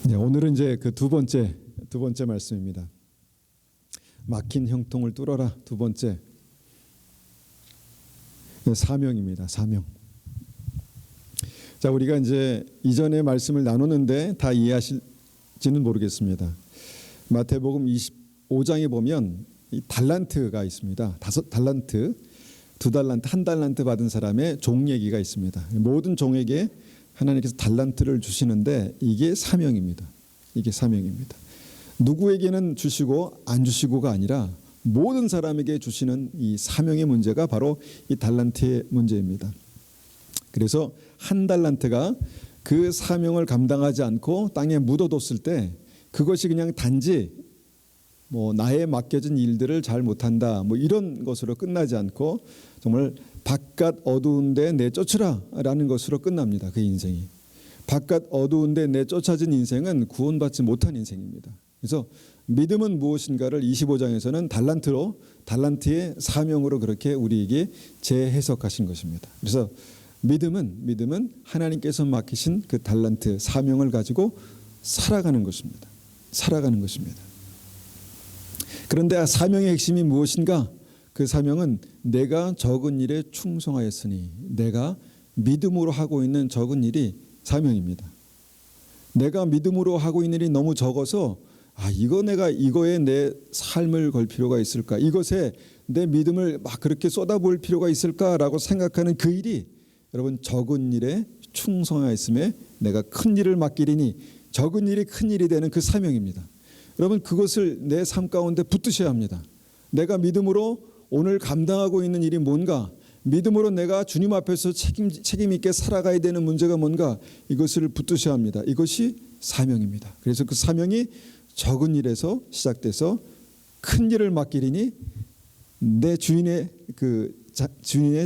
네, 오늘은 이제 그 두 번째 말씀입니다. 막힌 형통을 뚫어라. 두 번째 사명입니다. 사명. 자, 우리가 이제 이전의 말씀을 나누는데 다 이해하실지는 모르겠습니다. 마태복음 25장에 보면 이 달란트가 있습니다. 5달란트, 2달란트, 1달란트 받은 사람의 종 얘기가 있습니다. 모든 종에게 하나님께서 달란트를 주시는데 이게 사명입니다. 이게 사명입니다. 누구에게는 주시고 안 주시고가 아니라 모든 사람에게 주시는 이 사명의 문제가 바로 이 달란트의 문제입니다. 그래서 1달란트가 그 사명을 감당하지 않고 땅에 묻어뒀을 때 그것이 그냥 단지 나에 맡겨진 일들을 잘 못한다 이런 것으로 끝나지 않고 정말 바깥 어두운 데 내쫓으라 라는 것으로 끝납니다. 그 인생이. 바깥 어두운 데 내쫓아진 인생은 구원받지 못한 인생입니다. 그래서 믿음은 무엇인가를 25장에서는 달란트의 사명으로 그렇게 우리에게 재해석하신 것입니다. 그래서 믿음은 하나님께서 맡기신 그 달란트 사명을 가지고 살아가는 것입니다. 살아가는 것입니다. 그런데 사명의 핵심이 무엇인가? 그 사명은 내가 적은 일에 충성하였으니, 내가 믿음으로 하고 있는 적은 일이 사명입니다. 내가 믿음으로 하고 있는 일이 너무 적어서 내가 이거에 내 삶을 걸 필요가 있을까? 이것에 내 믿음을 막 그렇게 쏟아부을 필요가 있을까라고 생각하는 그 일이 여러분 적은 일에 충성하였음에 내가 큰 일을 맡기리니, 적은 일이 큰 일이 되는 그 사명입니다. 여러분 그것을 내 삶 가운데 붙드셔야 합니다. 내가 믿음으로 오늘 감당하고 있는 일이 뭔가, 믿음으로 내가 주님 앞에서 책임 있게 살아가야 되는 문제가 뭔가, 이것을 붙드셔야 합니다. 이것이 사명입니다. 그래서 그 사명이 적은 일에서 시작돼서 큰 일을 맡기리니 내 주인의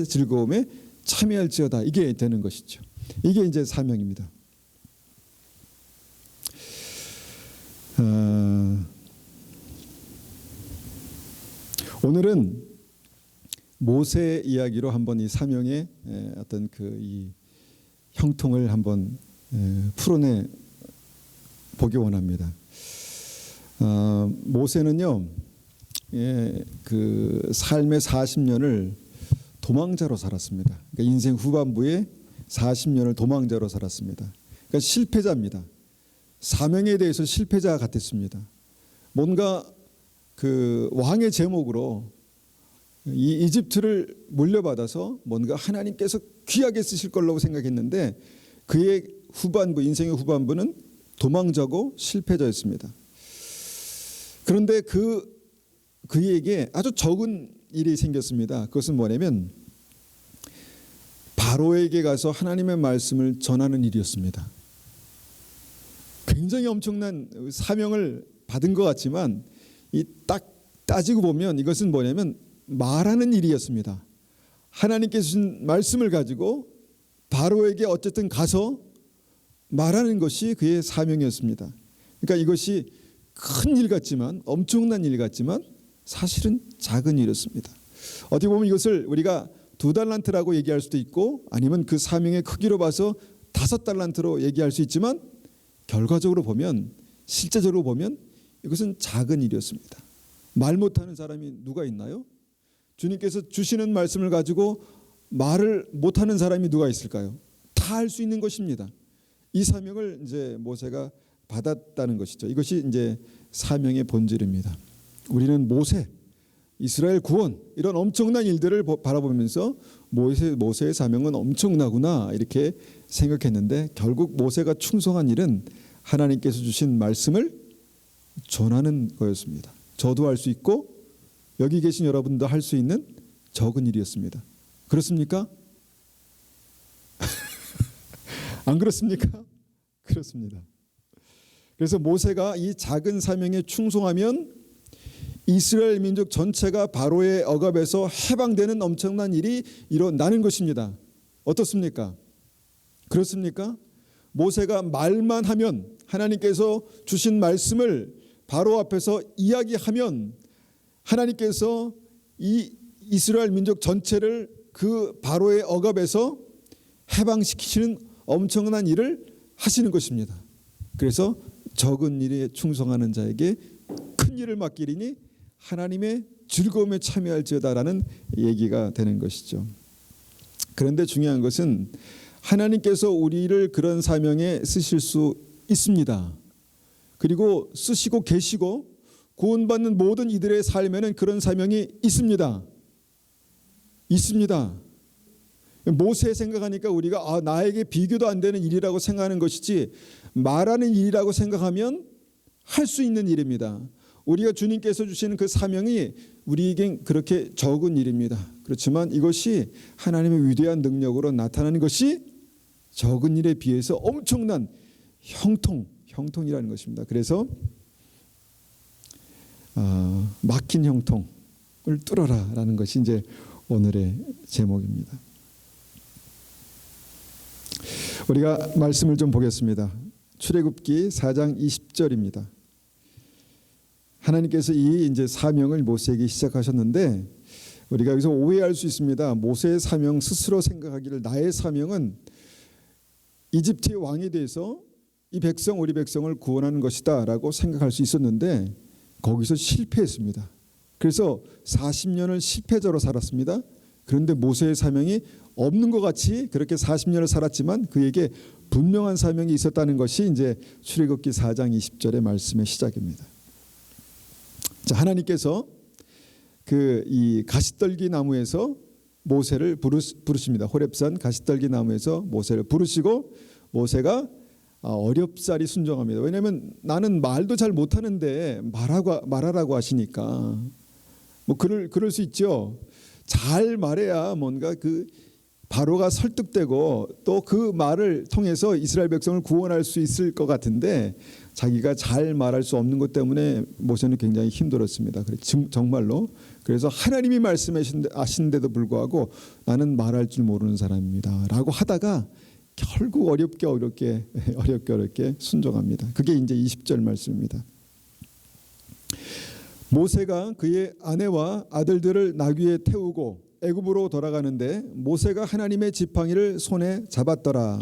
즐거움에 참여할지어다, 이게 되는 것이죠. 이게 이제 사명입니다. 오늘은 모세 이야기로 한번 이 사명의 어떤 이 형통을 한번 풀어내 보기 원합니다. 모세는요, 그 삶의 40년을 도망자로 살았습니다. 그러니까 인생 후반부에 40년을 도망자로 살았습니다. 그러니까 실패자입니다. 사명에 대해서 실패자 같았습니다. 뭔가 그 왕의 제목으로 이 이집트를 물려받아서 뭔가 하나님께서 귀하게 쓰실 거라고 생각했는데 그의 후반부, 인생의 후반부는 도망자고 실패자였습니다. 그런데 그에게 아주 적은 일이 생겼습니다. 그것은 뭐냐면 바로에게 가서 하나님의 말씀을 전하는 일이었습니다. 굉장히 엄청난 사명을 받은 것 같지만 딱 따지고 보면 이것은 뭐냐면 말하는 일이었습니다. 하나님께서 주신 말씀을 가지고 바로에게 어쨌든 가서 말하는 것이 그의 사명이었습니다. 그러니까 이것이 큰 일 같지만, 엄청난 일 같지만 사실은 작은 일이었습니다. 어떻게 보면 이것을 우리가 2달란트라고 얘기할 수도 있고 아니면 그 사명의 크기로 봐서 5달란트로 얘기할 수 있지만 결과적으로 보면, 실제적으로 보면 이것은 작은 일이었습니다. 말 못하는 사람이 누가 있나요? 주님께서 주시는 말씀을 가지고 말을 못하는 사람이 누가 있을까요? 다 할 수 있는 것입니다. 이 사명을 이제 모세가 받았다는 것이죠. 이것이 이제 사명의 본질입니다. 우리는 모세, 이스라엘 구원, 이런 엄청난 일들을 바라보면서 모세의 사명은 엄청나구나 이렇게 생각했는데 결국 모세가 충성한 일은 하나님께서 주신 말씀을 전하는 거였습니다. 저도 할 수 있고 여기 계신 여러분도 할 수 있는 적은 일이었습니다. 그렇습니까? 안 그렇습니까? 그렇습니다. 그래서 모세가 이 작은 사명에 충성하면 이스라엘 민족 전체가 바로의 억압에서 해방되는 엄청난 일이 일어나는 것입니다. 어떻습니까? 그렇습니까? 모세가 말만 하면, 하나님께서 주신 말씀을 바로 앞에서 이야기하면 하나님께서 이 이스라엘 민족 전체를 그 바로의 억압에서 해방시키시는 엄청난 일을 하시는 것입니다. 그래서 적은 일에 충성하는 자에게 큰 일을 맡기리니 하나님의 즐거움에 참여할지어다라는 얘기가 되는 것이죠. 그런데 중요한 것은 하나님께서 우리를 그런 사명에 쓰실 수 있습니다. 그리고 쓰시고 계시고 구원받는 모든 이들의 삶에는 그런 사명이 있습니다. 있습니다. 모세 생각하니까 우리가 나에게 비교도 안 되는 일이라고 생각하는 것이지, 말하는 일이라고 생각하면 할 수 있는 일입니다. 우리가 주님께서 주시는 그 사명이 우리에겐 그렇게 적은 일입니다. 그렇지만 이것이 하나님의 위대한 능력으로 나타나는 것이 적은 일에 비해서 엄청난 형통이라는 것입니다. 그래서 막힌 형통을 뚫어라라는 것이 이제 오늘의 제목입니다. 우리가 말씀을 좀 보겠습니다. 출애굽기 4장 20절입니다. 하나님께서 이 이제 사명을 모세에게 시작하셨는데, 우리가 여기서 오해할 수 있습니다. 모세의 사명 스스로 생각하기를 나의 사명은 이집트의 왕이 돼서 이 백성, 우리 백성을 구원하는 것이다라고 생각할 수 있었는데 거기서 실패했습니다. 그래서 40년을 실패자로 살았습니다. 그런데 모세의 사명이 없는 것 같이 그렇게 40년을 살았지만 그에게 분명한 사명이 있었다는 것이 이제 출애굽기 4장 20절의 말씀의 시작입니다. 자, 하나님께서 이 가시떨기 나무에서 모세를 부르십니다. 호렙산 가시떨기 나무에서 모세를 부르시고 모세가 어렵사리 순종합니다. 왜냐하면 나는 말도 잘 못하는데 말하라고 하시니까 뭐 그럴 수 있죠. 잘 말해야 뭔가 그 바로가 설득되고 또 그 말을 통해서 이스라엘 백성을 구원할 수 있을 것 같은데 자기가 잘 말할 수 없는 것 때문에 모세는 굉장히 힘들었습니다. 정말로. 그래서 하나님이 말씀하시는데도 불구하고 나는 말할 줄 모르는 사람입니다 라고 하다가 결국 어렵게 순종합니다. 그게 이제 20절 말씀입니다. 모세가 그의 아내와 아들들을 나귀에 태우고 애굽으로 돌아가는데 모세가 하나님의 지팡이를 손에 잡았더라.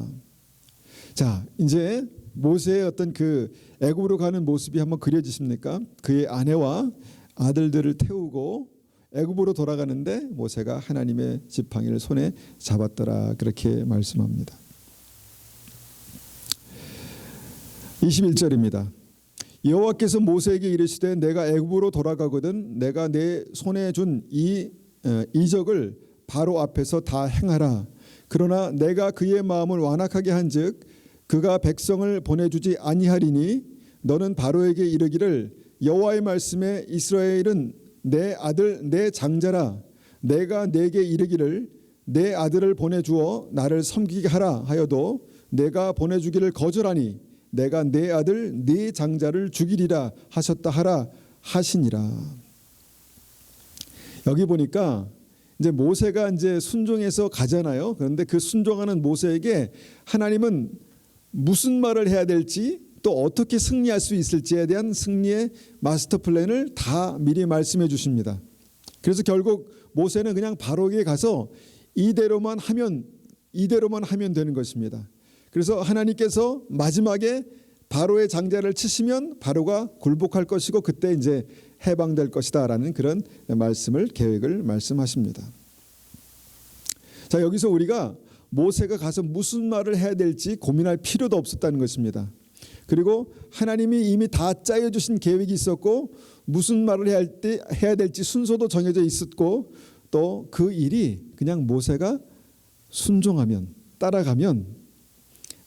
자, 이제 모세의 어떤 그 애굽으로 가는 모습이 한번 그려지십니까? 그의 아내와 아들들을 태우고 애굽으로 돌아가는데 모세가 하나님의 지팡이를 손에 잡았더라. 그렇게 말씀합니다. 21절입니다. 여호와께서 모세에게 이르시되 내가 애굽으로 돌아가거든 내가 내 손에 준 이 이적을 바로 앞에서 다 행하라. 그러나 내가 그의 마음을 완악하게 한즉 그가 백성을 보내주지 아니하리니 너는 바로에게 이르기를 여호와의 말씀에 이스라엘은 내 아들 내 장자라. 내가 내게 이르기를 내 아들을 보내주어 나를 섬기게 하라 하여도 내가 보내주기를 거절하니 내가 내 아들 네 장자를 죽이리라 하셨다 하라 하시니라. 여기 보니까 이제 모세가 이제 순종해서 가잖아요. 그런데 그 순종하는 모세에게 하나님은 무슨 말을 해야 될지 또 어떻게 승리할 수 있을지에 대한 승리의 마스터 플랜을 다 미리 말씀해 주십니다. 그래서 결국 모세는 그냥 바로에게 가서 이대로만 하면 되는 것입니다. 그래서 하나님께서 마지막에 바로의 장자를 치시면 바로가 굴복할 것이고 그때 이제 해방될 것이다라는 그런 계획을 말씀하십니다. 자, 여기서 우리가 모세가 가서 무슨 말을 해야 될지 고민할 필요도 없었다는 것입니다. 그리고 하나님이 이미 다 짜여주신 계획이 있었고 무슨 말을 해야 될지 순서도 정해져 있었고 또 그 일이 그냥 모세가 순종하면 따라가면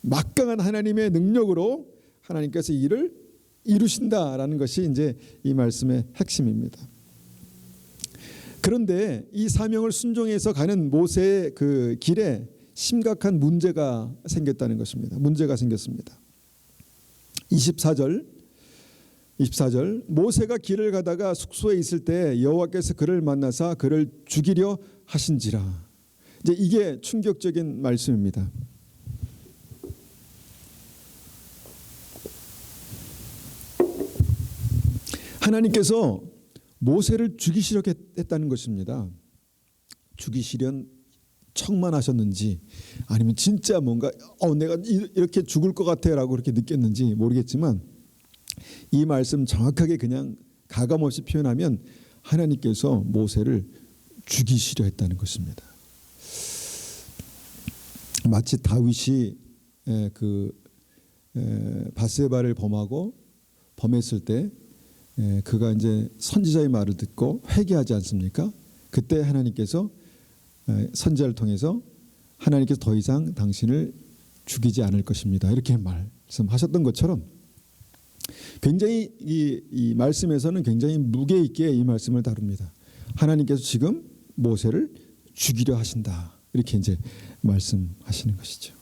막강한 하나님의 능력으로 하나님께서 일을 이루신다라는 것이 이제 이 말씀의 핵심입니다. 그런데 이 사명을 순종해서 가는 모세의 그 길에 심각한 문제가 생겼다는 것입니다. 문제가 생겼습니다. 24절 모세가 길을 가다가 숙소에 있을 때 여호와께서 그를 만나사 그를 죽이려 하신지라. 이제 이게 충격적인 말씀입니다. 하나님께서 모세를 죽이시려 했다는 것입니다. 죽이시련 척만 하셨는지 아니면 진짜 뭔가 내가 이렇게 죽을 것 같아라고 그렇게 느꼈는지 모르겠지만 이 말씀 정확하게 그냥 가감없이 표현하면 하나님께서 모세를 죽이시려 했다는 것입니다. 마치 다윗이 바세바를 범했을 때 그가 이제 선지자의 말을 듣고 회개하지 않습니까? 그때 하나님께서 선지자를 통해서 하나님께서 더 이상 당신을 죽이지 않을 것입니다. 이렇게 말씀하셨던 것처럼 굉장히 이 말씀에서는 굉장히 무게 있게 이 말씀을 다룹니다. 하나님께서 지금 모세를 죽이려 하신다. 이렇게 이제 말씀하시는 것이죠.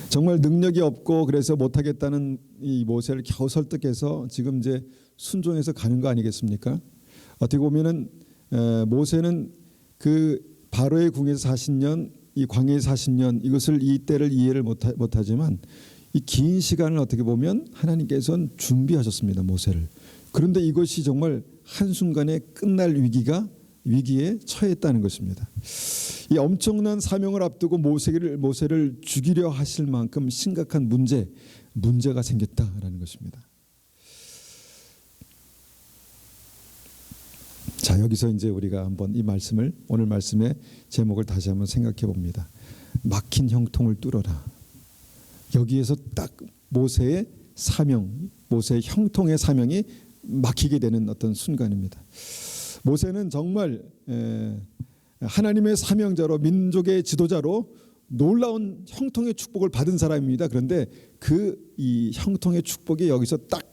정말 능력이 없고 그래서 못하겠다는 이 모세를 겨우 설득해서 지금 이제 순종해서 가는 거 아니겠습니까? 어떻게 보면은 모세는 그 바로의 궁에서 40년, 이 광야에서 40년 이것을 이 때를 이해를 못하지만 이 긴 시간을 어떻게 보면 하나님께서는 준비하셨습니다. 모세를. 그런데 이것이 정말 한순간에 끝날 위기에 처했다는 것입니다. 이 엄청난 사명을 앞두고 모세를 죽이려 하실 만큼 심각한 문제가 생겼다라는 것입니다. 자, 여기서 이제 우리가 한번 이 말씀을 오늘 말씀의 제목을 다시 한번 생각해 봅니다. 막힌 형통을 뚫어라. 여기에서 딱 모세의 사명, 모세의 형통의 사명이 막히게 되는 어떤 순간입니다. 모세는 정말 하나님의 사명자로 민족의 지도자로 놀라운 형통의 축복을 받은 사람입니다. 그런데 이 형통의 축복이 여기서 딱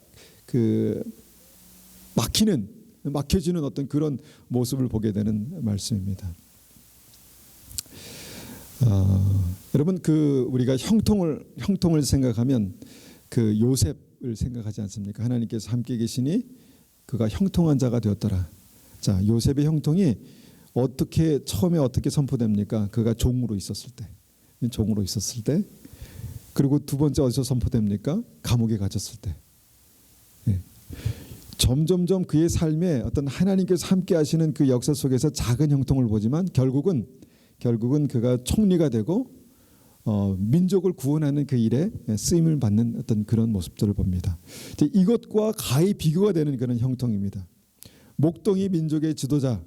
막혀지는 어떤 그런 모습을 보게 되는 말씀입니다. 여러분 우리가 형통을 생각하면 요셉을 생각하지 않습니까? 하나님께서 함께 계시니 그가 형통한 자가 되었더라. 자, 요셉의 형통이 처음에 어떻게 선포됩니까? 그가 종으로 있었을 때. 그리고 두 번째 어디서 선포됩니까? 감옥에 갇혔을 때. 네. 점점점 그의 삶에 어떤 하나님께서 함께 하시는 그 역사 속에서 작은 형통을 보지만 결국은 그가 총리가 되고 민족을 구원하는 그 일에 쓰임을 받는 어떤 그런 모습들을 봅니다. 이것과 가히 비교가 되는 그런 형통입니다. 목동이 민족의 지도자,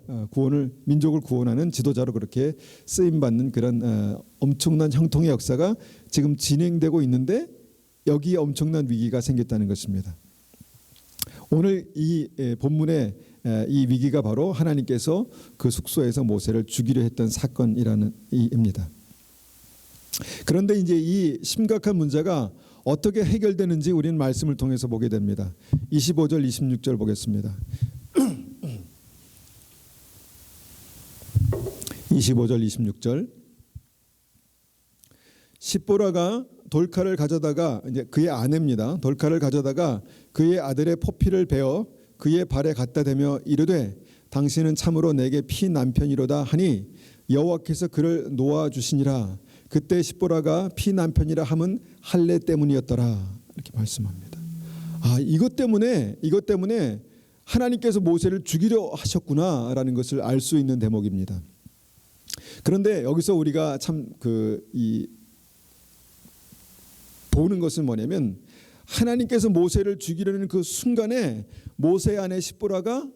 민족을 구원하는 지도자로 그렇게 쓰임 받는 그런 엄청난 형통의 역사가 지금 진행되고 있는데 여기에 엄청난 위기가 생겼다는 것입니다. 오늘 이 본문의 이 위기가 바로 하나님께서 그 숙소에서 모세를 죽이려 했던 사건입니다. 그런데 이제 이 심각한 문제가 어떻게 해결되는지 우리는 말씀을 통해서 보게 됩니다. 25절, 26절 보겠습니다. 25절, 26절. 십보라가 돌칼을 가져다가 이제 그의 아내입니다. 돌칼을 가져다가 그의 아들의 포피를 베어 그의 발에 갖다 대며 이르되 당신은 참으로 내게 피 남편이로다 하니 여호와께서 그를 놓아 주시니라. 그때 십보라가 피 남편이라 함은 할례 때문이었더라. 이렇게 말씀합니다. 이것 때문에 하나님께서 모세를 죽이려 하셨구나라는 것을 알 수 있는 대목입니다. 그런데 여기서 우리가 참 보는 것은 뭐냐면 하나님께서 모세를 죽이려는 그 순간에 모세의 아내 십보라가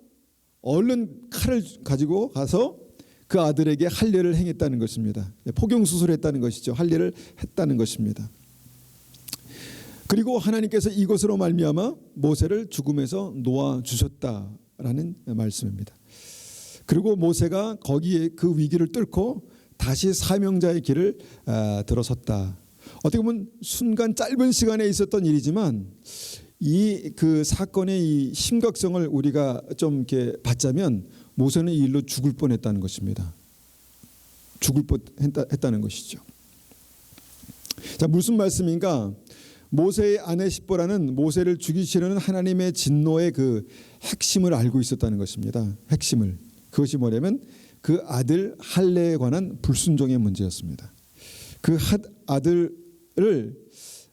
얼른 칼을 가지고 가서 그 아들에게 할례를 행했다는 것입니다. 포경 수술했다는 것이죠. 할례를 했다는 것입니다. 그리고 하나님께서 이것으로 말미암아 모세를 죽음에서 놓아 주셨다라는 말씀입니다. 그리고 모세가 거기에 그 위기를 뚫고 다시 사명자의 길을 들어섰다. 어떻게 보면 순간 짧은 시간에 있었던 일이지만 그 사건의 이 심각성을 우리가 좀 이렇게 받자면 모세는 이 일로 죽을 뻔했다는 것입니다. 죽을 뻔했다는 것이죠. 자, 무슨 말씀인가? 모세의 아내 십보라는 모세를 죽이시려는 하나님의 진노의 그 핵심을 알고 있었다는 것입니다. 핵심을. 그것이 뭐냐면 그 아들 할례에 관한 불순종의 문제였습니다. 그 아들을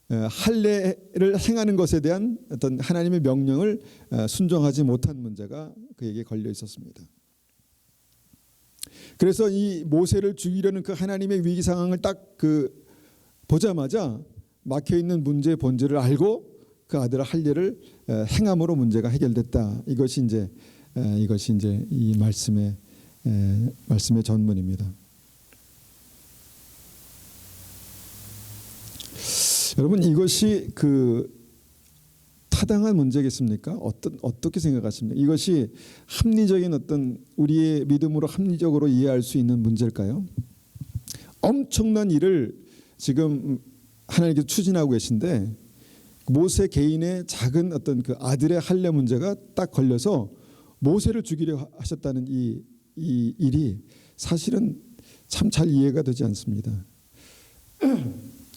할례를 행하는 것에 대한 어떤 하나님의 명령을 순종하지 못한 문제가 그에게 걸려 있었습니다. 그래서 이 모세를 죽이려는 그 하나님의 위기 상황을 딱 보자마자 막혀 있는 문제의 본질을 알고 그 아들의 할 일을 행함으로 문제가 해결됐다. 이것이 이제 이 말씀의 전문입니다. 여러분, 이것이 그 타당한 문제겠습니까? 어떻게 생각하십니까? 이것이 합리적인 어떤 우리의 믿음으로 합리적으로 이해할 수 있는 문제일까요? 엄청난 일을 지금 하나님께서 추진하고 계신데 모세 개인의 작은 어떤 그 아들의 할례 문제가 딱 걸려서 모세를 죽이려 하셨다는 이 일이 사실은 참 잘 이해가 되지 않습니다.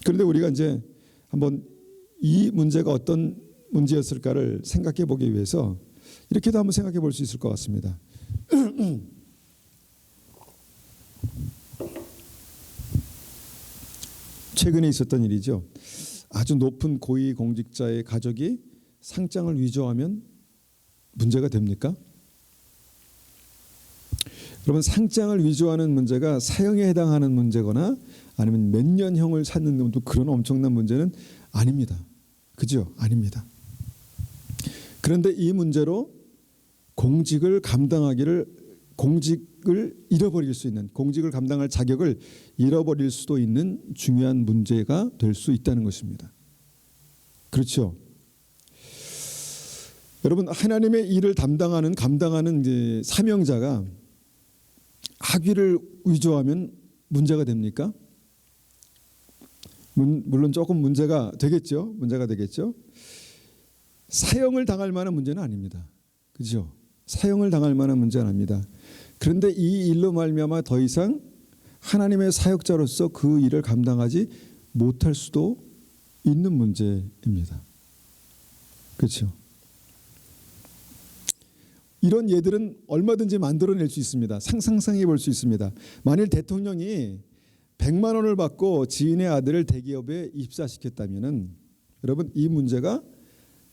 그런데 우리가 이제 한번 이 문제가 어떤 문제였을까를 생각해 보기 위해서 이렇게도 한번 생각해 볼 수 있을 것 같습니다. 최근에 있었던 일이죠. 아주 높은 고위 공직자의 가족이 상장을 위조하면 문제가 됩니까? 그러면 상장을 위조하는 문제가 사형에 해당하는 문제거나 아니면 몇 년형을 찾는 그런 엄청난 문제는 아닙니다. 그죠? 아닙니다. 그런데 이 문제로 공직을 잃어버릴 수 있는, 공직을 감당할 자격을 잃어버릴 수도 있는 중요한 문제가 될 수 있다는 것입니다. 그렇죠? 여러분, 하나님의 일을 감당하는 이제 사명자가 학위를 위조하면 문제가 됩니까? 물론 조금 문제가 되겠죠. 사형을 당할 만한 문제는 아닙니다. 그렇죠? 사형을 당할 만한 문제는 아닙니다. 그런데 이 일로 말미암아 더 이상 하나님의 사역자로서 그 일을 감당하지 못할 수도 있는 문제입니다. 그렇죠? 이런 예들은 얼마든지 만들어낼 수 있습니다. 상상해 볼 수 있습니다. 만일 대통령이 100만 원을 받고 지인의 아들을 대기업에 입사시켰다면은 여러분, 이 문제가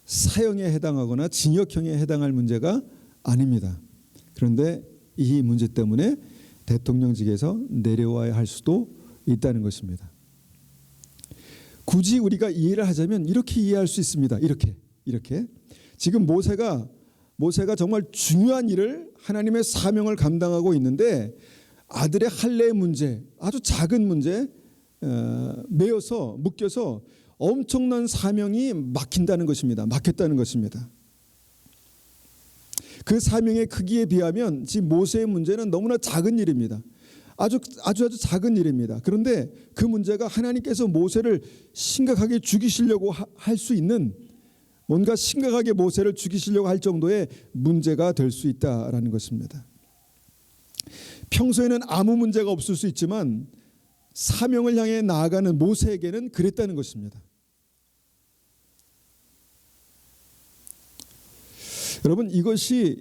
사형에 해당하거나 징역형에 해당할 문제가 아닙니다. 그런데 이 문제 때문에 대통령직에서 내려와야 할 수도 있다는 것입니다. 굳이 우리가 이해를 하자면 이렇게 이해할 수 있습니다. 이렇게 지금 모세가 정말 중요한 일을, 하나님의 사명을 감당하고 있는데 아들의 할례의 문제, 아주 작은 문제 묶여서 엄청난 사명이 막혔다는 것입니다. 그 사명의 크기에 비하면 지금 모세의 문제는 너무나 작은 일입니다. 아주 작은 일입니다. 그런데 그 문제가 하나님께서 모세를 심각하게 죽이시려고 할 수 있는, 뭔가 심각하게 모세를 죽이시려고 할 정도의 문제가 될 수 있다라는 것입니다. 평소에는 아무 문제가 없을 수 있지만 사명을 향해 나아가는 모세에게는 그랬다는 것입니다. 여러분, 이것이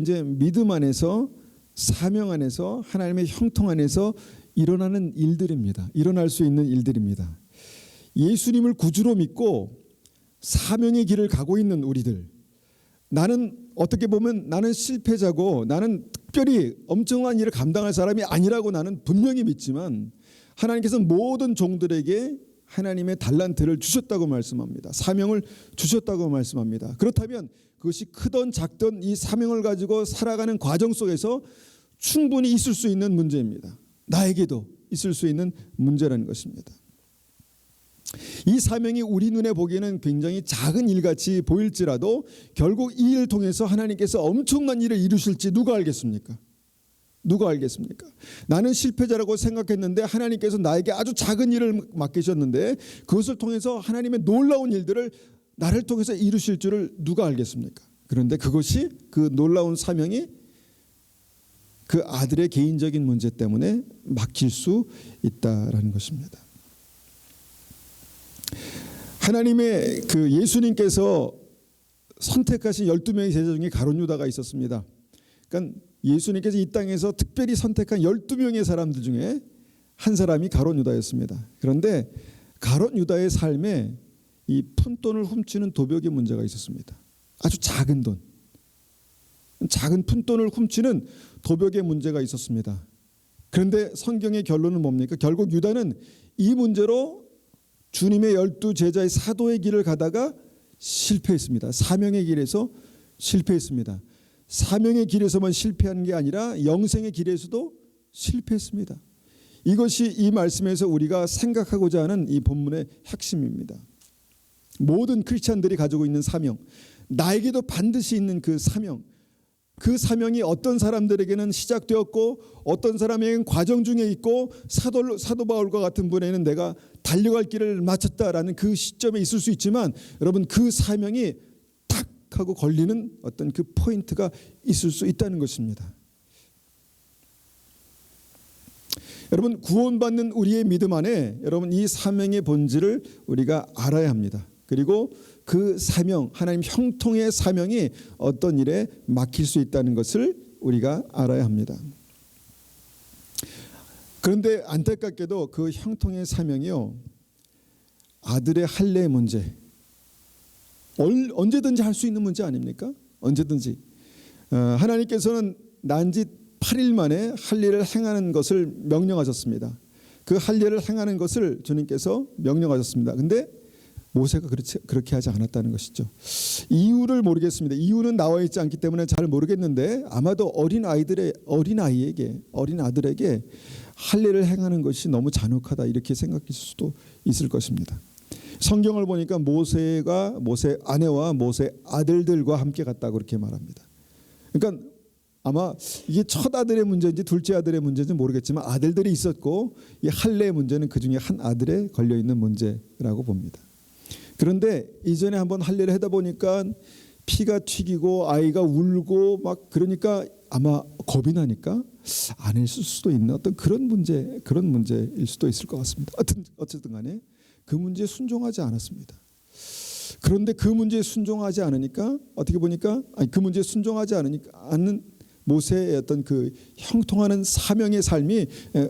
이제 믿음 안에서, 사명 안에서, 하나님의 형통 안에서 일어나는 일들입니다. 일어날 수 있는 일들입니다. 예수님을 구주로 믿고 사명의 길을 가고 있는 우리들, 나는 어떻게 보면 나는 실패자고 나는 특별히 엄청난 일을 감당할 사람이 아니라고 나는 분명히 믿지만 하나님께서는 모든 종들에게 하나님의 달란트를 주셨다고 말씀합니다. 사명을 주셨다고 말씀합니다. 그렇다면 그것이 크던 작던 이 사명을 가지고 살아가는 과정 속에서 충분히 있을 수 있는 문제입니다. 나에게도 있을 수 있는 문제라는 것입니다. 이 사명이 우리 눈에 보기에는 굉장히 작은 일같이 보일지라도 결국 이 일을 통해서 하나님께서 엄청난 일을 이루실지 누가 알겠습니까? 나는 실패자라고 생각했는데 하나님께서 나에게 아주 작은 일을 맡기셨는데 그것을 통해서 하나님의 놀라운 일들을 나를 통해서 이루실 줄을 누가 알겠습니까? 그런데 그것이, 그 놀라운 사명이 그 아들의 개인적인 문제 때문에 막힐 수 있다라는 것입니다. 하나님의 그 예수님께서 선택하신 12명의 제자 중에 가룟 유다가 있었습니다. 그러니까 예수님께서 이 땅에서 특별히 선택한 12명의 사람들 중에 한 사람이 가룟 유다였습니다. 그런데 가룟 유다의 삶에 이 푼돈을 훔치는 도벽의 문제가 있었습니다. 아주 작은 푼돈을 훔치는 도벽의 문제가 있었습니다. 그런데 성경의 결론은 뭡니까? 결국 유다는 이 문제로 주님의 12 제자의 사도의 길을 가다가 실패했습니다. 사명의 길에서 실패했습니다. 사명의 길에서만 실패한 게 아니라 영생의 길에서도 실패했습니다. 이것이 이 말씀에서 우리가 생각하고자 하는 이 본문의 핵심입니다. 모든 크리스찬들이 가지고 있는 사명, 나에게도 반드시 있는 그 사명, 그 사명이 어떤 사람들에게는 시작되었고 어떤 사람에게는 과정 중에 있고 사도 바울과 같은 분에게는 내가 달려갈 길을 마쳤다라는 그 시점에 있을 수 있지만, 여러분 그 사명이 탁 하고 걸리는 어떤 그 포인트가 있을 수 있다는 것입니다. 여러분 구원받는 우리의 믿음 안에 여러분 이 사명의 본질을 우리가 알아야 합니다. 그리고 그 사명, 하나님 형통의 사명이 어떤 일에 막힐 수 있다는 것을 우리가 알아야 합니다. 그런데 안타깝게도 그 형통의 사명이요, 아들의 할례의 문제, 언제든지 할 수 있는 문제 아닙니까? 언제든지 하나님께서는 난지 8일 만에 할례를 행하는 것을 명령하셨습니다. 그 할례를 행하는 것을 주님께서 명령하셨습니다. 근데 모세가 그렇게 하지 않았다는 것이죠. 이유를 모르겠습니다. 이유는 나와 있지 않기 때문에 잘 모르겠는데 아마도 어린 아들에게 할례를 행하는 것이 너무 잔혹하다 이렇게 생각할 수도 있을 것입니다. 성경을 보니까 모세가 모세 아내와 모세 아들들과 함께 갔다고 그렇게 말합니다. 그러니까 아마 이게 첫 아들의 문제인지 둘째 아들의 문제인지 모르겠지만 아들들이 있었고 이 할례의 문제는 그 중에 한 아들에 걸려 있는 문제라고 봅니다. 그런데 이전에 한번 할례를 하다 보니까 피가 튀기고 아이가 울고 막 그러니까 아마 겁이 나니까 안 했을 수도 있는 어떤 그런 문제일 수도 있을 것 같습니다. 어쨌든 간에 그 문제에 순종하지 않았습니다. 그런데 그 문제에 순종하지 않으니까 어떻게 보니까 그 문제에 순종하지 않는 모세의 어떤 그 형통하는 사명의 삶이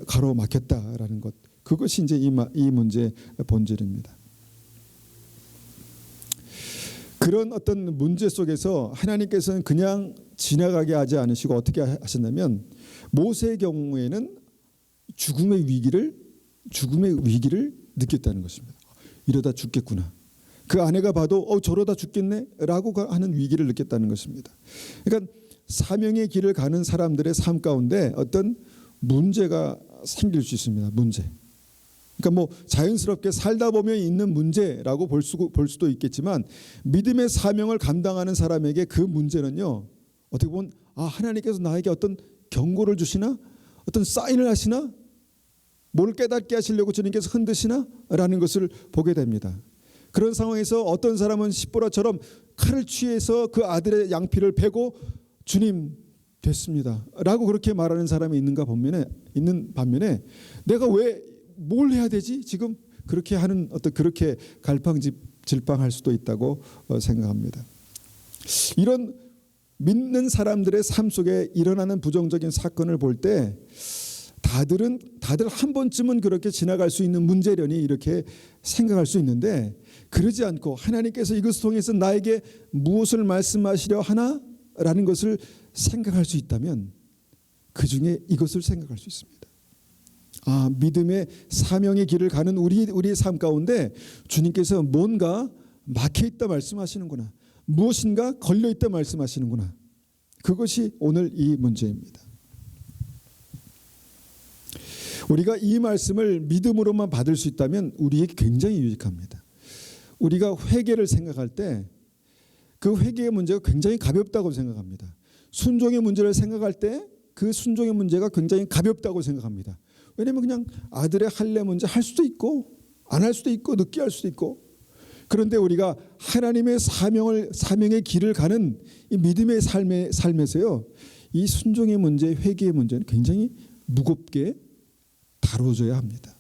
가로막혔다라는 것, 그것이 이제 이 문제의 본질입니다. 그런 어떤 문제 속에서 하나님께서는 그냥 지나가게 하지 않으시고 어떻게 하셨냐면 모세의 경우에는 죽음의 위기를 느꼈다는 것입니다. 이러다 죽겠구나. 그 아내가 봐도 저러다 죽겠네라고 하는 위기를 느꼈다는 것입니다. 그러니까 사명의 길을 가는 사람들의 삶 가운데 어떤 문제가 생길 수 있습니다. 문제. 그러니까 뭐 자연스럽게 살다 보면 있는 문제라고 볼 수도 있겠지만 믿음의 사명을 감당하는 사람에게 그 문제는요, 어떻게 보면 하나님께서 나에게 어떤 경고를 주시나, 어떤 사인을 하시나, 뭘 깨닫게 하시려고 주님께서 흔드시나 라는 것을 보게 됩니다. 그런 상황에서 어떤 사람은 십보라처럼 칼을 취해서 그 아들의 양피를 베고 주님 됐습니다 라고 그렇게 말하는 사람이 있는 반면에 내가 왜 뭘 해야 되지? 지금 그렇게 하는 어떤 그렇게 갈팡질팡할 수도 있다고 생각합니다. 이런 믿는 사람들의 삶 속에 일어나는 부정적인 사건을 볼 때 다들 한 번쯤은 그렇게 지나갈 수 있는 문제려니 이렇게 생각할 수 있는데, 그러지 않고 하나님께서 이것을 통해서 나에게 무엇을 말씀하시려 하나라는 것을 생각할 수 있다면 그 중에 이것을 생각할 수 있습니다. 믿음의 사명의 길을 가는 우리의 삶 가운데 주님께서 뭔가 막혀있다 말씀하시는구나, 무엇인가 걸려있다 말씀하시는구나. 그것이 오늘 이 문제입니다. 우리가 이 말씀을 믿음으로만 받을 수 있다면 우리에게 굉장히 유익합니다. 우리가 회개를 생각할 때 그 회개의 문제가 굉장히 가볍다고 생각합니다. 순종의 문제를 생각할 때 그 순종의 문제가 굉장히 가볍다고 생각합니다. 왜냐하면 그냥 아들의 할례 문제 할 수도 있고 안 할 수도 있고 늦게 할 수도 있고, 그런데 우리가 하나님의 사명의 길을 가는 이 믿음의 삶에서요, 이 순종의 문제, 회개의 문제는 굉장히 무겁게 다뤄져야 합니다.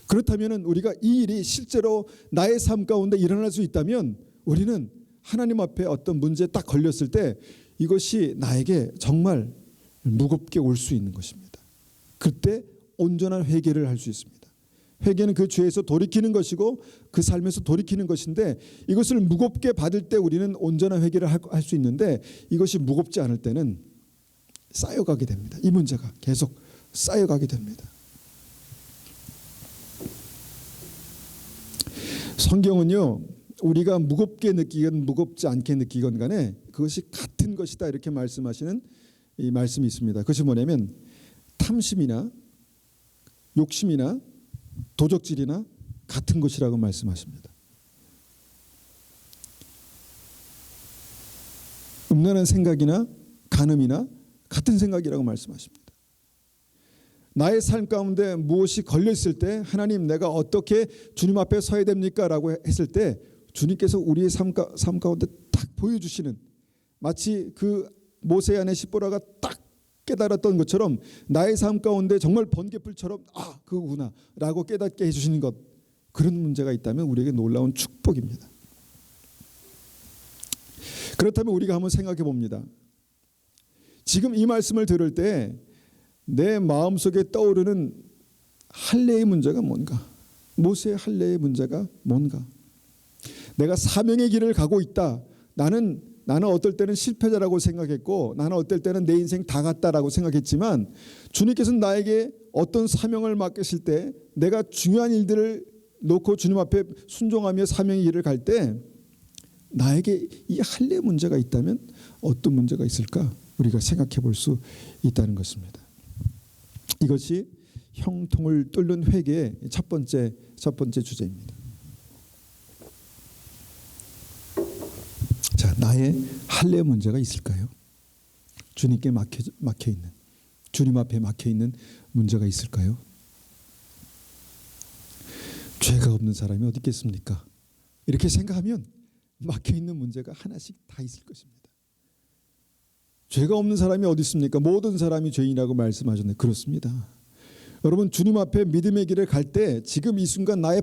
그렇다면 우리가 이 일이 실제로 나의 삶 가운데 일어날 수 있다면 우리는 하나님 앞에 어떤 문제에 딱 걸렸을 때 이것이 나에게 정말 무겁게 올 수 있는 것입니다. 그때 온전한 회개를 할 수 있습니다. 회개는 그 죄에서 돌이키는 것이고 그 삶에서 돌이키는 것인데, 이것을 무겁게 받을 때 우리는 온전한 회개를 할 수 있는데 이것이 무겁지 않을 때는 쌓여가게 됩니다. 이 문제가 계속 쌓여가게 됩니다. 성경은요, 우리가 무겁게 느끼건 무겁지 않게 느끼건 간에 그것이 같은 것이다 이렇게 말씀하시는 이 말씀이 있습니다. 그것이 뭐냐면 탐심이나 욕심이나 도적질이나 같은 것이라고 말씀하십니다. 음란한 생각이나 간음이나 같은 생각이라고 말씀하십니다. 나의 삶 가운데 무엇이 걸려있을 때 하나님 내가 어떻게 주님 앞에 서야 됩니까? 라고 했을 때 주님께서 우리의 삶 가운데 딱 보여주시는 마치 그 모세 안에 십보라가 딱 깨달았던 것처럼 나의 삶 가운데 정말 번개불처럼 그거구나 라고 깨닫게 해주시는 것, 그런 문제가 있다면 우리에게 놀라운 축복입니다. 그렇다면 우리가 한번 생각해 봅니다. 지금 이 말씀을 들을 때 내 마음속에 떠오르는 할례의 문제가 뭔가? 모세의 할례의 문제가 뭔가? 내가 사명의 길을 가고 있다. 나는 어떨 때는 실패자라고 생각했고 나는 어떨 때는 내 인생 다 갔다라고 생각했지만 주님께서는 나에게 어떤 사명을 맡기실 때 내가 중요한 일들을 놓고 주님 앞에 순종하며 사명의 길을 갈 때 나에게 이 할례 문제가 있다면 어떤 문제가 있을까? 우리가 생각해 볼 수 있다는 것입니다. 이것이 형통을 뚫는 회개의 첫 번째 주제입니다. 자, 나의 할례 문제가 있을까요? 주님께 막혀 있는, 주님 앞에 막혀 있는 문제가 있을까요? 죄가 없는 사람이 어디 있겠습니까? 이렇게 생각하면 막혀 있는 문제가 하나씩 다 있을 것입니다. 죄가 없는 사람이 어디 있습니까? 모든 사람이 죄인이라고 말씀하셨네. 그렇습니다. 여러분 주님 앞에 믿음의 길을 갈 때 지금 이 순간 나의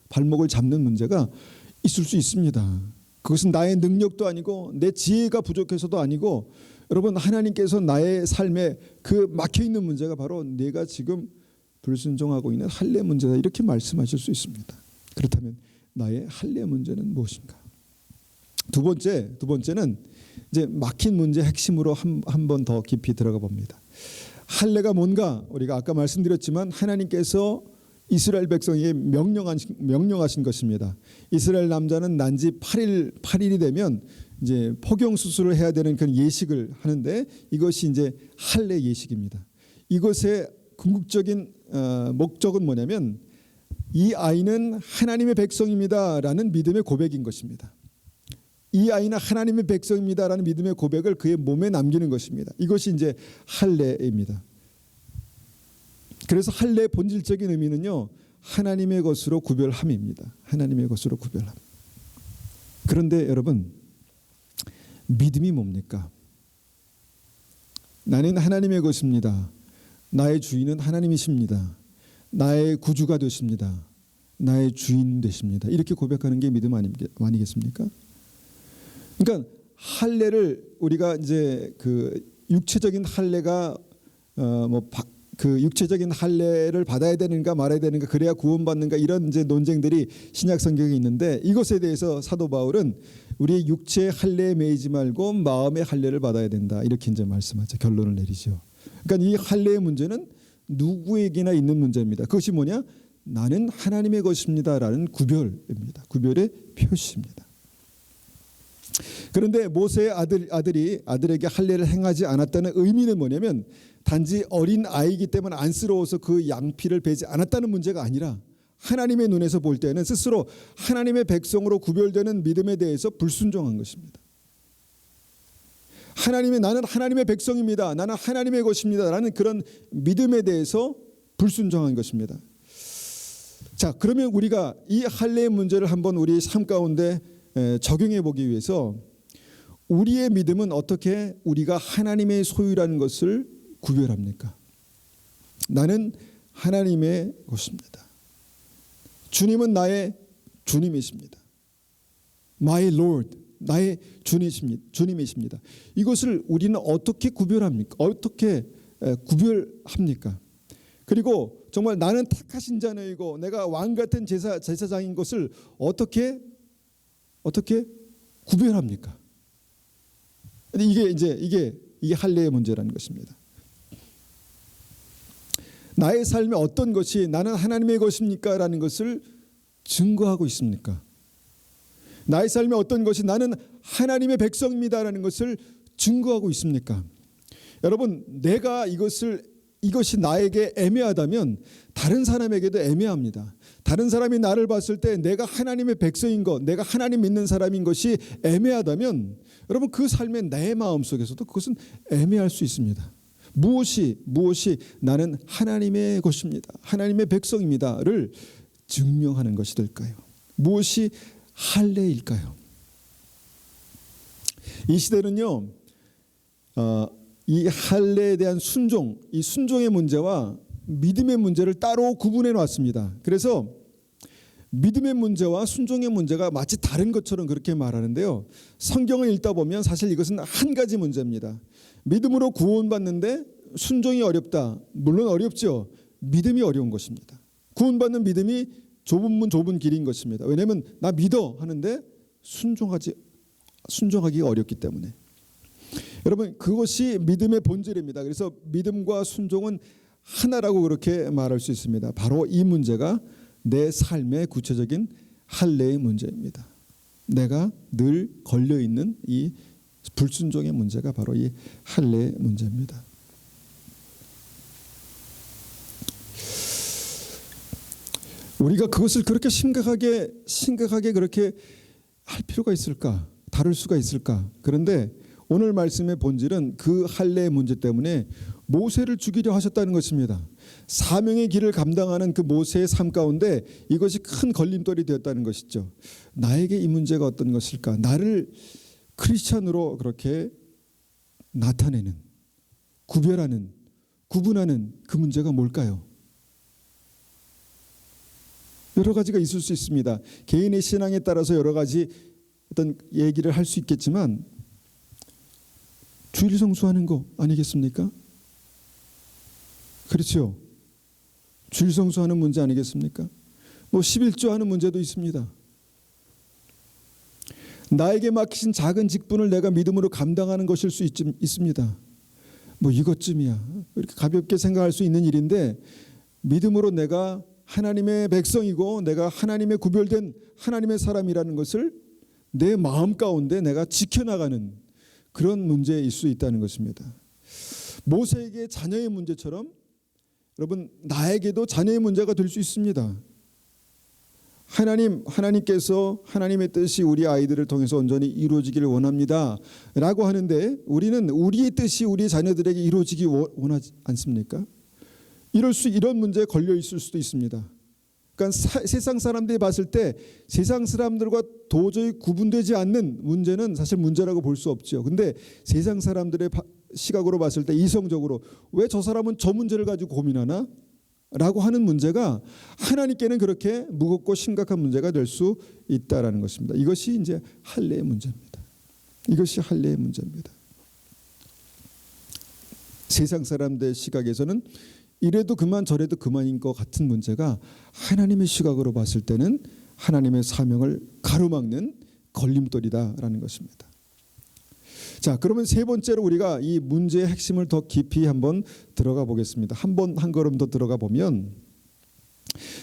발목을 잡는 문제가 있을 수 있습니다. 그것은 나의 능력도 아니고 내 지혜가 부족해서도 아니고 여러분 하나님께서 나의 삶에 그 막혀있는 문제가 바로 내가 지금 불순종하고 있는 할례 문제다 이렇게 말씀하실 수 있습니다. 그렇다면 나의 할례 문제는 무엇인가? 두 번째는 이제 막힌 문제 핵심으로 한 번 더 깊이 들어가 봅니다. 할례가 뭔가? 우리가 아까 말씀드렸지만 하나님께서 이스라엘 백성에게 명령하신 것입니다. 이스라엘 남자는 난지 8일이 되면 이제 포경 수술을 해야 되는 그런 예식을 하는데 이것이 이제 할례 예식입니다. 이것의 궁극적인 목적은 뭐냐면 이 아이는 하나님의 백성입니다라는 믿음의 고백인 것입니다. 이 아이는 하나님의 백성입니다라는 믿음의 고백을 그의 몸에 남기는 것입니다. 이것이 이제 할례입니다. 그래서 할례의 본질적인 의미는요, 하나님의 것으로 구별함입니다. 하나님의 것으로 구별함. 그런데 여러분, 믿음이 뭡니까? 나는 하나님의 것입니다. 나의 주인은 하나님이십니다. 나의 구주가 되십니다. 나의 주인 되십니다. 이렇게 고백하는 게 믿음 아니겠습니까? 그러니까 할례를 우리가 이제 그 육체적인 할례가 그 육체적인 할례를 받아야 되는가 말아야 되는가 그래야 구원받는가 이런 이제 논쟁들이 신약 성경에 있는데 이것에 대해서 사도 바울은 우리의 육체의 할례에 매이지 말고 마음의 할례를 받아야 된다 이렇게 이제 말씀하죠. 결론을 내리죠. 그러니까 이 할례의 문제는 누구에게나 있는 문제입니다. 그것이 뭐냐? 나는 하나님의 것입니다라는 구별입니다. 구별의 표시입니다. 그런데 모세의 아들에게 할례를 행하지 않았다는 의미는 뭐냐면 단지 어린 아이이기 때문에 안쓰러워서 그 양피를 베지 않았다는 문제가 아니라 하나님의 눈에서 볼 때는 스스로 하나님의 백성으로 구별되는 믿음에 대해서 불순종한 것입니다. 나는 하나님의 백성입니다. 나는 하나님의 것입니다. 라는 그런 믿음에 대해서 불순종한 것입니다. 자, 그러면 우리가 이 할례의 문제를 한번 우리 삶 가운데 적용해 보기 위해서 우리의 믿음은 어떻게 우리가 하나님의 소유라는 것을 구별합니까? 나는 하나님의 것입니다. 주님은 나의 주님이십니다. My Lord, 나의 주님이십니다. 이것을 우리는 어떻게 구별합니까? 어떻게 구별합니까? 그리고 정말 나는 택하신 자녀이고 내가 왕 같은 제사장인 것을 어떻게 구별합니까? 이게 할례의 문제라는 것입니다. 나의 삶에 어떤 것이 나는 하나님의 것입니까? 라는 것을 증거하고 있습니까? 나의 삶에 어떤 것이 나는 하나님의 백성입니다라는 것을 증거하고 있습니까? 여러분, 내가 이것이 나에게 애매하다면 다른 사람에게도 애매합니다. 다른 사람이 나를 봤을 때 내가 하나님의 백성인 것, 내가 하나님 믿는 사람인 것이 애매하다면 여러분, 그 삶의 내 마음속에서도 그것은 애매할 수 있습니다. 무엇이 나는 하나님의 것입니다, 하나님의 백성입니다를 증명하는 것이 될까요? 무엇이 할례일까요? 이 시대는요, 이 할례에 대한 순종, 이 순종의 문제와 믿음의 문제를 따로 구분해 놨습니다. 그래서 믿음의 문제와 순종의 문제가 마치 다른 것처럼 그렇게 말하는데요, 성경을 읽다 보면 사실 이것은 한 가지 문제입니다. 믿음으로 구원받는데 순종이 어렵다. 물론 어렵죠. 믿음이 어려운 것입니다. 구원받는 믿음이 좁은 문 좁은 길인 것입니다. 왜냐하면 나 믿어 하는데 순종하기가 어렵기 때문에. 여러분, 그것이 믿음의 본질입니다. 그래서 믿음과 순종은 하나라고 그렇게 말할 수 있습니다. 바로 이 문제가 내 삶의 구체적인 할례의 문제입니다. 내가 늘 걸려있는 이 불순종의 문제가 바로 이 할례의 문제입니다. 우리가 그것을 그렇게 심각하게 그렇게 할 필요가 있을까? 다룰 수가 있을까? 그런데 오늘 말씀의 본질은 그 할례의 문제 때문에 모세를 죽이려 하셨다는 것입니다. 사명의 길을 감당하는 그 모세의 삶 가운데 이것이 큰 걸림돌이 되었다는 것이죠. 나에게 이 문제가 어떤 것일까? 나를 크리스찬으로 그렇게 나타내는, 구별하는, 구분하는 그 문제가 뭘까요? 여러 가지가 있을 수 있습니다. 개인의 신앙에 따라서 여러 가지 어떤 얘기를 할 수 있겠지만 주일 성수하는 거 아니겠습니까? 그렇죠. 주일 성수하는 문제 아니겠습니까? 11조 하는 문제도 있습니다. 나에게 맡기신 작은 직분을 내가 믿음으로 감당하는 것일 수 있습니다. 이것쯤이야. 이렇게 가볍게 생각할 수 있는 일인데 믿음으로 내가 하나님의 백성이고 내가 하나님의 구별된 하나님의 사람이라는 것을 내 마음 가운데 내가 지켜나가는 그런 문제일 수 있다는 것입니다. 모세에게 자녀의 문제처럼 여러분, 나에게도 자녀의 문제가 될 수 있습니다. 하나님께서 하나님의 뜻이 우리 아이들을 통해서 온전히 이루어지기를 원합니다 라고 하는데 우리는 우리의 뜻이 우리 자녀들에게 이루어지기 원하지 않습니까? 이런 문제에 걸려 있을 수도 있습니다. 그러니까 세상 사람들이 봤을 때 세상 사람들과 도저히 구분되지 않는 문제는 사실 문제라고 볼 수 없죠. 근데 세상 사람들의 시각으로 봤을 때 이성적으로 왜 저 사람은 저 문제를 가지고 고민하나? 라고 하는 문제가 하나님께는 그렇게 무겁고 심각한 문제가 될 수 있다라는 것입니다. 이것이 이제 할례의 문제입니다. 이것이 할례의 문제입니다. 세상 사람들의 시각에서는 이래도 그만 저래도 그만인 것 같은 문제가 하나님의 시각으로 봤을 때는 하나님의 사명을 가로막는 걸림돌이다라는 것입니다. 자, 그러면 세 번째로 우리가 이 문제의 핵심을 더 깊이 한번 들어가 보겠습니다. 한 걸음 더 들어가 보면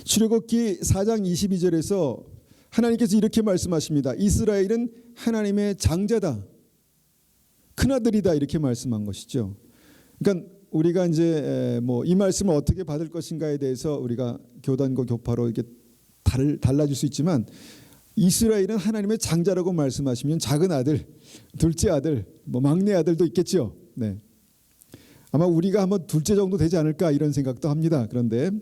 출애굽기 4장 22절에서 하나님께서 이렇게 말씀하십니다. 이스라엘은 하나님의 장자다, 큰아들이다, 이렇게 말씀한 것이죠. 그러니까 우리가 이제 이 말씀을 어떻게 받을 것인가에 대해서 우리가 교단과 교파로 이렇게 달라질 수 있지만 이스라엘은 하나님의 장자라고 말씀하시면 작은 아들, 둘째 아들, 막내 아들도 있겠죠. 네. 아마 우리가 한번 둘째 정도 되지 않을까 이런 생각도 합니다. 그런데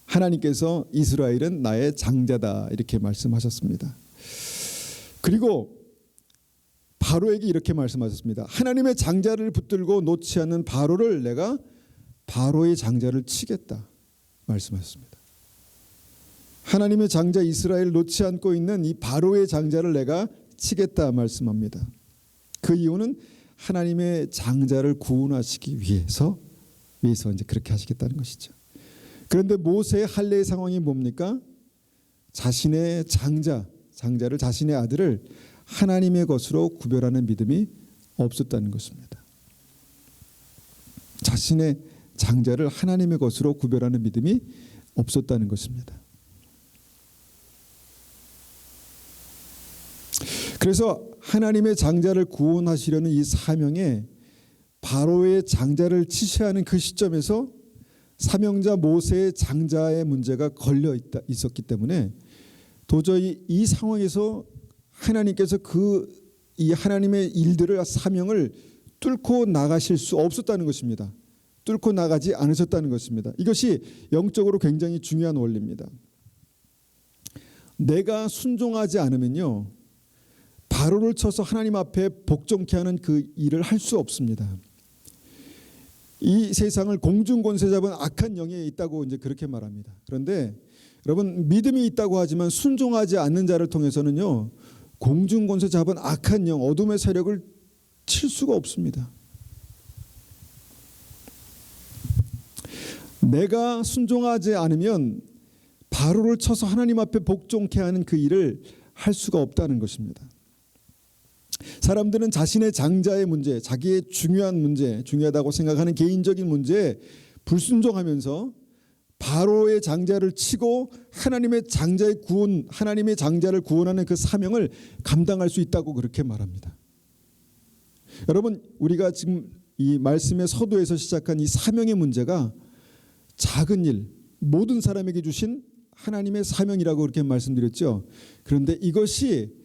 하나님께서 이스라엘은 나의 장자다 이렇게 말씀하셨습니다. 그리고 바로에게 이렇게 말씀하셨습니다. 하나님의 장자를 붙들고 놓지 않는 바로를 내가 바로의 장자를 치겠다 말씀하셨습니다. 하나님의 장자 이스라엘을 놓지 않고 있는 이 바로의 장자를 내가 치겠다 말씀합니다. 그 이유는 하나님의 장자를 구원하시기 위해서 이제 그렇게 하시겠다는 것이죠. 그런데 모세의 할례의 상황이 뭡니까? 자신의 장자를 자신의 아들을 하나님의 것으로 구별하는 믿음이 없었다는 것입니다. 자신의 장자를 하나님의 것으로 구별하는 믿음이 없었다는 것입니다. 그래서 하나님의 장자를 구원하시려는 이 사명에 바로의 장자를 치시하는 그 시점에서 사명자 모세의 장자의 문제가 걸려 있었기 때문에 도저히 이 상황에서 하나님께서 이 하나님의 일들을 사명을 뚫고 나가실 수 없었다는 것입니다. 뚫고 나가지 않으셨다는 것입니다. 이것이 영적으로 굉장히 중요한 원리입니다. 내가 순종하지 않으면요, 바로를 쳐서 하나님 앞에 복종케 하는 그 일을 할 수 없습니다. 이 세상을 공중권세 잡은 악한 영이 있다고 이제 그렇게 말합니다. 그런데 여러분, 믿음이 있다고 하지만 순종하지 않는 자를 통해서는요, 공중권세 잡은 악한 영, 어둠의 세력을 칠 수가 없습니다. 내가 순종하지 않으면 바로를 쳐서 하나님 앞에 복종케 하는 그 일을 할 수가 없다는 것입니다. 사람들은 자신의 장자의 문제, 자기의 중요한 문제, 중요하다고 생각하는 개인적인 문제에 불순종하면서 바로의 장자를 치고 하나님의 장자를 구원하는 그 사명을 감당할 수 있다고 그렇게 말합니다. 여러분, 우리가 지금 이 말씀의 서두에서 시작한 이 사명의 문제가 작은 일, 모든 사람에게 주신 하나님의 사명이라고 그렇게 말씀드렸죠. 그런데 이것이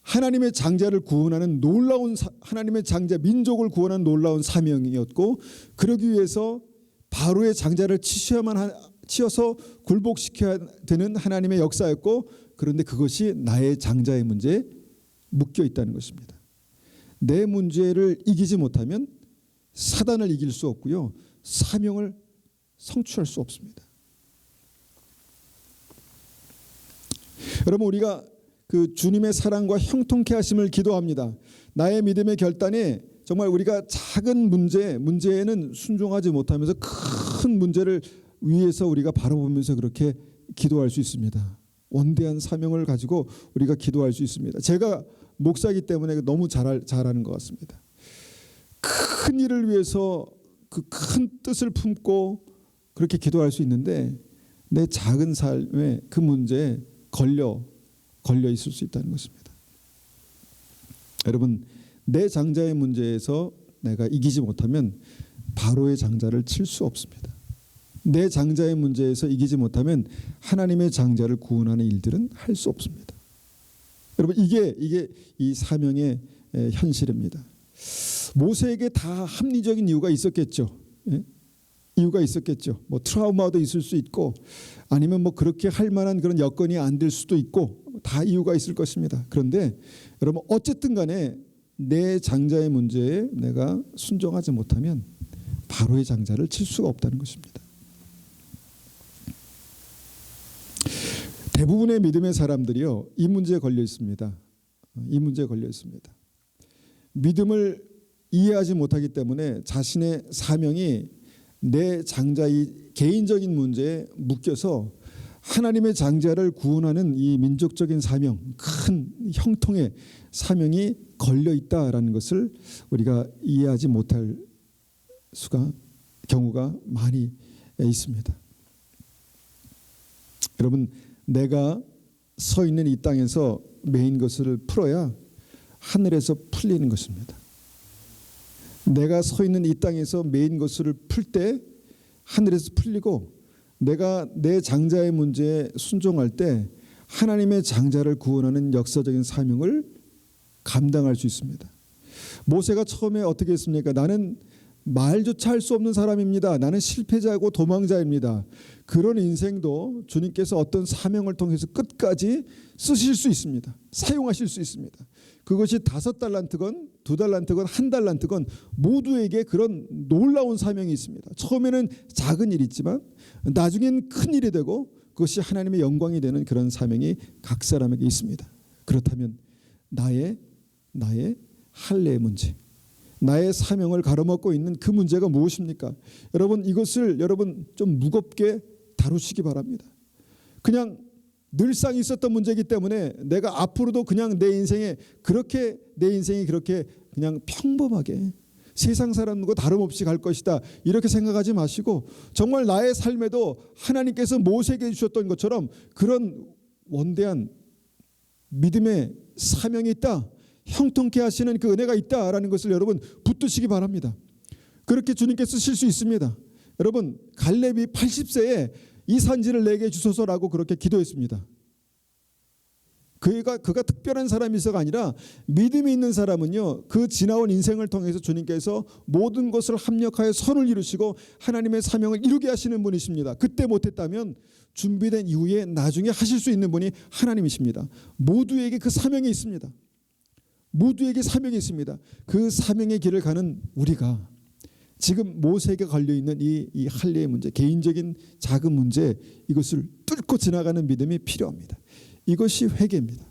하나님의 장자를 구원하는 놀라운 하나님의 장자 민족을 구원하는 놀라운 사명이었고, 그러기 위해서 바로의 장자를 치어서 굴복시켜야 되는 하나님의 역사였고, 그런데 그것이 나의 장자의 문제에 묶여 있다는 것입니다. 내 문제를 이기지 못하면 사단을 이길 수 없고요, 사명을 성취할 수 없습니다. 여러분, 우리가 그 주님의 사랑과 형통케 하심을 기도합니다. 나의 믿음의 결단에 정말 우리가 작은 문제에는 순종하지 못하면서 큰 문제를 위해서 우리가 바라보면서 그렇게 기도할 수 있습니다. 원대한 사명을 가지고 우리가 기도할 수 있습니다. 제가 목사이기 때문에 너무 잘하는 것 같습니다. 큰 일을 위해서 그 큰 뜻을 품고 그렇게 기도할 수 있는데, 내 작은 삶의 그 문제에 걸려 있을 수 있다는 것입니다. 여러분, 내 장자의 문제에서 내가 이기지 못하면 바로의 장자를 칠 수 없습니다. 내 장자의 문제에서 이기지 못하면 하나님의 장자를 구원하는 일들은 할 수 없습니다. 여러분, 이게 이 사명의 현실입니다. 모세에게 다 합리적인 이유가 있었겠죠. 예? 이유가 있었겠죠. 뭐 트라우마도 있을 수 있고, 아니면 뭐 그렇게 할 만한 그런 여건이 안 될 수도 있고, 다 이유가 있을 것입니다. 그런데 여러분, 어쨌든 간에 내 장자의 문제에 내가 순종하지 못하면 바로의 장자를 칠 수가 없다는 것입니다. 대부분의 믿음의 사람들이요, 이 문제에 걸려 있습니다. 이 문제에 걸려 있습니다. 믿음을 이해하지 못하기 때문에 자신의 사명이 내 장자의 개인적인 문제에 묶여서 하나님의 장자를 구원하는 이 민족적인 사명, 큰 형통의 사명이 걸려 있다라는 것을 우리가 이해하지 못할 경우가 많이 있습니다. 여러분, 내가 서 있는 이 땅에서 매인 것을 풀어야 하늘에서 풀리는 것입니다. 내가 서 있는 이 땅에서 매인 것을 풀 때 하늘에서 풀리고, 내가 내 장자의 문제에 순종할 때 하나님의 장자를 구원하는 역사적인 사명을 감당할 수 있습니다. 모세가 처음에 어떻게 했습니까? 나는 말조차 할 수 없는 사람입니다. 나는 실패자고 도망자입니다. 그런 인생도 주님께서 어떤 사명을 통해서 끝까지 쓰실 수 있습니다. 사용하실 수 있습니다. 그것이 5달란트건 2달란트건 1달란트건 모두에게 그런 놀라운 사명이 있습니다. 처음에는 작은 일이 있지만 나중엔 큰 일이 되고, 그것이 하나님의 영광이 되는 그런 사명이 각 사람에게 있습니다. 그렇다면 나의 할례의 문제, 나의 사명을 가로막고 있는 그 문제가 무엇입니까? 여러분, 이것을 좀 무겁게 다루시기 바랍니다. 그냥 늘상 있었던 문제이기 때문에 내가 앞으로도 그냥 내 인생이 그렇게 그냥 평범하게 세상 사람과 다름없이 갈 것이다, 이렇게 생각하지 마시고, 정말 나의 삶에도 하나님께서 모세에게 주셨던 것처럼 그런 원대한 믿음의 사명이 있다, 형통케 하시는 그 은혜가 있다라는 것을 여러분 붙드시기 바랍니다. 그렇게 주님께서 쓰실 수 있습니다. 여러분 갈렙이 80세에 이 산지를 내게 주소서라고 그렇게 기도했습니다. 그가 특별한 사람이서가 아니라 믿음이 있는 사람은요, 그 지나온 인생을 통해서 주님께서 모든 것을 합력하여 선을 이루시고 하나님의 사명을 이루게 하시는 분이십니다. 그때 못했다면 준비된 이후에 나중에 하실 수 있는 분이 하나님이십니다. 모두에게 그 사명이 있습니다. 모두에게 사명이 있습니다. 그 사명의 길을 가는 우리가 지금 모세에게 걸려있는 이 할례의 문제, 개인적인 작은 문제, 이것을 뚫고 지나가는 믿음이 필요합니다. 이것이 회개입니다.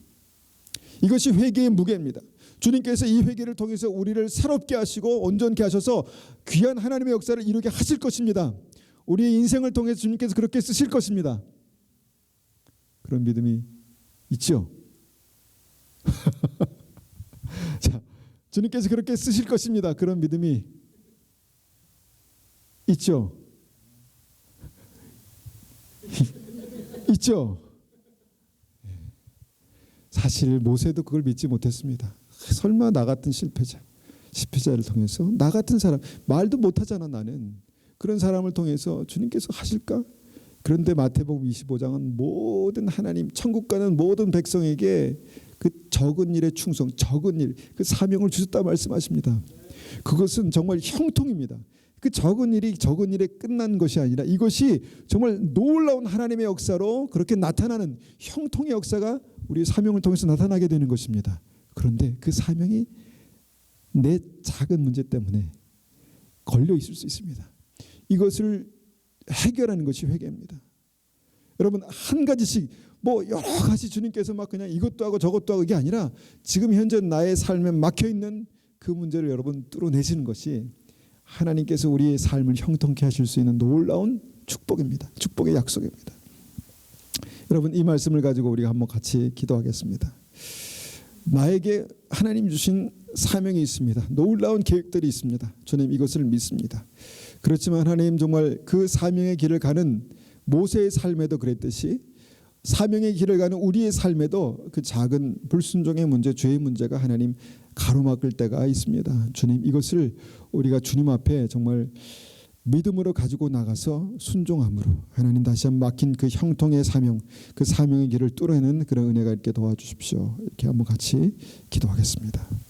이것이 회개의 무게입니다. 주님께서 이 회개를 통해서 우리를 새롭게 하시고 온전케 하셔서 귀한 하나님의 역사를 이루게 하실 것입니다. 우리의 인생을 통해서 주님께서 그렇게 쓰실 것입니다. 그런 믿음이 있죠? 자, 주님께서 그렇게 쓰실 것입니다. 그런 믿음이 있죠? 있죠? 사실 모세도 그걸 믿지 못했습니다. 설마 나 같은 실패자를 통해서, 나 같은 사람, 말도 못하잖아 나는, 그런 사람을 통해서 주님께서 하실까? 그런데 마태복음 25장은 모든 하나님, 천국 가는 모든 백성에게 그 적은 일에 충성, 적은 일, 그 사명을 주셨다 말씀하십니다. 그것은 정말 형통입니다. 그 적은 일에 끝난 것이 아니라 이것이 정말 놀라운 하나님의 역사로 그렇게 나타나는 형통의 역사가 우리 사명을 통해서 나타나게 되는 것입니다. 그런데 그 사명이 내 작은 문제 때문에 걸려 있을 수 있습니다. 이것을 해결하는 것이 회개입니다. 여러분 한 가지씩 여러 가지 주님께서 막 그냥 이것도 하고 저것도 하고 이게 아니라 지금 현재 나의 삶에 막혀 있는 그 문제를 여러분 뚫어내시는 것이 하나님께서 우리의 삶을 형통케 하실 수 있는 놀라운 축복입니다. 축복의 약속입니다. 여러분 이 말씀을 가지고 우리가 한번 같이 기도하겠습니다. 나에게 하나님 주신 사명이 있습니다. 놀라운 계획들이 있습니다. 주님 이것을 믿습니다. 그렇지만 하나님 정말 그 사명의 길을 가는 모세의 삶에도 그랬듯이 사명의 길을 가는 우리의 삶에도 그 작은 불순종의 문제, 죄의 문제가 하나님 가로막을 때가 있습니다. 주님 이것을 우리가 주님 앞에 정말 믿음으로 가지고 나가서 순종함으로 하나님 다시 한번 막힌 그 형통의 사명, 그 사명의 길을 뚫어내는 그런 은혜가 있게 도와주십시오. 이렇게 한번 같이 기도하겠습니다.